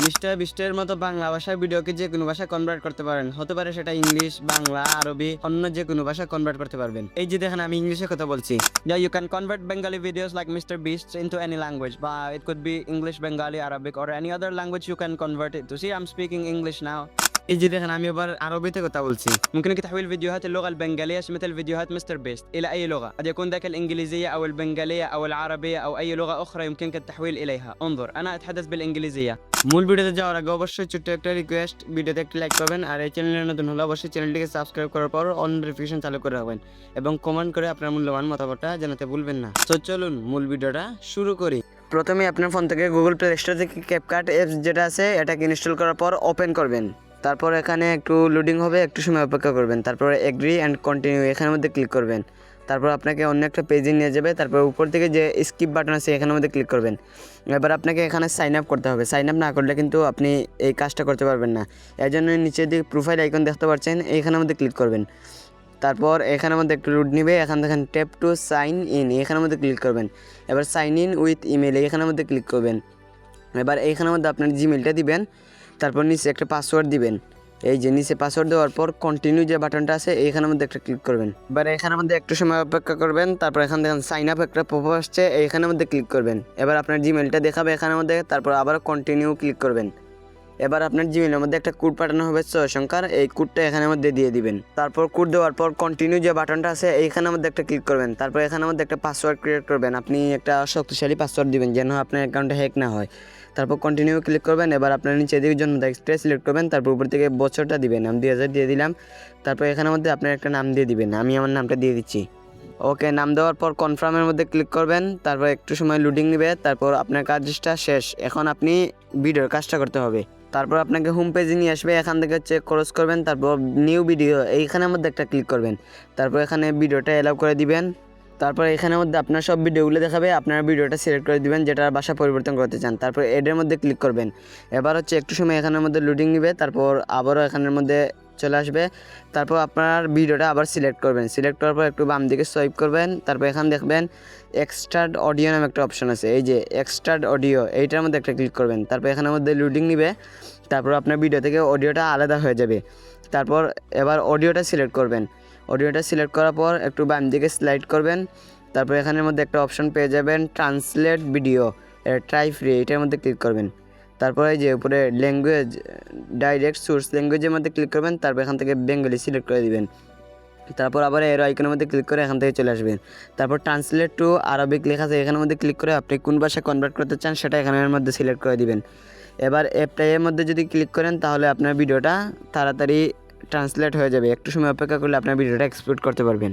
10টা 20টার মতো বাংলা ভাষার ভিডিওকে যে কোনো ভাষায় কনভার্ট করতে পারেন। হতে পারে সেটা ইংলিশ, বাংলা, আরবি, অন্য যে কোনো ভাষায় কনভার্ট করতে পারবেন। এই যে দেখেন আমি ইংলিশে কথা বলছি। Yeah, you can convert Bengali videos like Mr. Beast into any language, but it could be English, Bengali, Arabic, or any other language you can convert it to. See, I'm speaking English now. এই যে দেখেন আমি এবার আরবিতে কথা বলছি। ممكنك تحويل فيديوهات اللغة البنغالية مثل فيديوهات مستر بيست إلى أي لغة، قد يكون ذاك الإنجليزية أو البنغالية أو العربية أو أي لغة أخرى يمكنك التحويل إليها. انظر أنا أتحدث بالإنجليزية. মূল ভিডিওতে যাওয়ার আগে অবশ্যই ছোট্ট একটা রিকোয়েস্ট, ভিডিওতে একটা লাইক করবেন আর এই চ্যানেলে নতুন হলে অবশ্যই চ্যানেলটিকে সাবস্ক্রাইব করার পর অন নোটিফিকেশন চালু করে রাখবেন এবং কমেন্ট করে আপনার মূল্যবান মতামতটা জানাতে ভুলবেন না। তো চলুন মূল ভিডিওটা শুরু করি। প্রথমে আপনার ফোন থেকে গুগল প্লে স্টোর থেকে ক্যাপকাট অ্যাপস যেটা আছে এটাকে ইনস্টল করার পর ওপেন করবেন। তারপর এখানে একটু লোডিং হবে, একটু সময় অপেক্ষা করবেন। তারপর এগ্রি অ্যান্ড কন্টিনিউ এখানের মধ্যে ক্লিক করবেন। তারপর আপনাকে অন্য একটা পেজে নিয়ে যাবে। তারপর উপর থেকে যে স্কিপ বাটন আছে এখানের মধ্যে ক্লিক করবেন। এবার আপনাকে এখানে সাইন আপ করতে হবে। সাইন আপ না করলে কিন্তু আপনি এই কাজটা করতে পারবেন না। এর জন্য নিচের দিকে প্রোফাইল আইকন দেখতে পাচ্ছেন, এইখানের মধ্যে ক্লিক করবেন। তারপর এখানের মধ্যে একটু লোড নেবে। এখান দেখেন ট্যাপ টু সাইন ইন, এখানের মধ্যে ক্লিক করবেন। এবার সাইন ইন উইথ ইমেল এখানের মধ্যে ক্লিক করবেন। এবার এইখানের মধ্যে আপনার জিমেলটা দিবেন। তারপর নিচে একটা পাসওয়ার্ড দিবেন। এই যে নিচে পাসওয়ার্ড দেওয়ার পর কন্টিনিউ যে বাটনটা আছে এইখানের মধ্যে একটা ক্লিক করবেন। এবার এখানের মধ্যে একটু সময় অপেক্ষা করবেন। তারপর এখান দেখেন সাইন আপ একটা পপআপ আসছে, এইখানের মধ্যে ক্লিক করবেন। এবার আপনার জিমেলটা দেখাবে এখানের মধ্যে। তারপর আবার কন্টিনিউ ক্লিক করবেন। এবার আপনার জিমেলের মধ্যে একটা কোড পাঠানো হবে 6 সংখ্যার, এই কোডটা এখানের মধ্যে দিয়ে দিবেন। তারপর কোড দেওয়ার পর কন্টিনিউ যে বাটনটা আছে এইখানের মধ্যে একটা ক্লিক করবেন। তারপর এখানের মধ্যে একটা পাসওয়ার্ড ক্রিয়েট করবেন। আপনি একটা শক্তিশালী পাসওয়ার্ড দিবেন যেন আপনার অ্যাকাউন্টে হ্যাক না হয়। তারপর কন্টিনিউ ক্লিক করবেন। এবার আপনার নিচে দিকে জন্য এক্সট্রা সিলেক্ট করবেন। তারপর উপর থেকে বছরটা দিবেন, আমি 2000 দিয়ে দিলাম। তারপর এখানের মধ্যে আপনার একটা নাম দিয়ে দিবেন, আমি আমার নামটা দিয়ে দিচ্ছি। ওকে, নাম দেওয়ার পর কনফার্মের মধ্যে ক্লিক করবেন। তারপর একটু সময় লোডিং নেবে। তারপর আপনার কাজটা শেষ। এখন আপনি ভিডিওর কাজটা করতে হবে। তারপর আপনাকে হোম পেজে নিয়ে আসবে। এখান থেকে চেক ক্রস করবেন। তারপর নিউ ভিডিও এইখানের মধ্যে একটা ক্লিক করবেন। তারপর এখানে ভিডিওটা অ্যালাউ করে দিবেন। তারপর এখানের মধ্যে আপনার সব ভিডিওগুলো দেখাবে। আপনার ভিডিওটা সিলেক্ট করে দিবেন যেটা ভাষা পরিবর্তন করতে চান। তারপর এডের মধ্যে ক্লিক করবেন। এবার হচ্ছে একটু সময় এখানের মধ্যে লোডিং নেবে। তারপর আবারও এখানের মধ্যে চলে আসবে। তারপর আপনার ভিডিওটা আবার সিলেক্ট করবেন। সিলেক্ট করার পর একটু বাম দিকে সোয়াইপ করবেন। তারপর এখানে দেখবেন এক্সট্রাড অডিও নামে একটা অপশন আছে, এই যে এক্সট্রাড অডিও এইটার মধ্যে একটা ক্লিক করবেন। তারপর এখানের মধ্যে লোডিং নেবে। তারপর আপনার ভিডিও থেকে অডিওটা আলাদা হয়ে যাবে। তারপর এবার অডিওটা সিলেক্ট করবেন। অডিওটা সিলেক্ট করার পর একটু বাম দিকে স্লাইড করবেন। তারপর এখানের মধ্যে একটা অপশন পেয়ে যাবেন ট্রান্সলেট ভিডিও, ট্রাই ফ্রি, এটার মধ্যে ক্লিক করবেন। তারপরে যে উপরে ল্যাঙ্গুয়েজ ডাইরেক্ট সোর্স ল্যাঙ্গুয়েজের মধ্যে ক্লিক করবেন। তারপর এখান থেকে বেঙ্গলি সিলেক্ট করে দিবেন। তারপর আবার এর আইকনের মধ্যে ক্লিক করে এখান থেকে চলে আসবেন। তারপর ট্রান্সলেট টু আরবিক লেখা আছে, এখানের মধ্যে ক্লিক করে আপনি কোন ভাষায় কনভার্ট করতে চান সেটা এখানের মধ্যে সিলেক্ট করে দিবেন। এবার অ্যাপটাইয়ের মধ্যে যদি ক্লিক করেন তাহলে আপনার ভিডিওটা তাড়াতাড়ি ট্রান্সলেট হয়ে যাবে। একটু সময় অপেক্ষা করলে আপনার ভিডিওটা এক্সপোর্ট করতে পারবেন।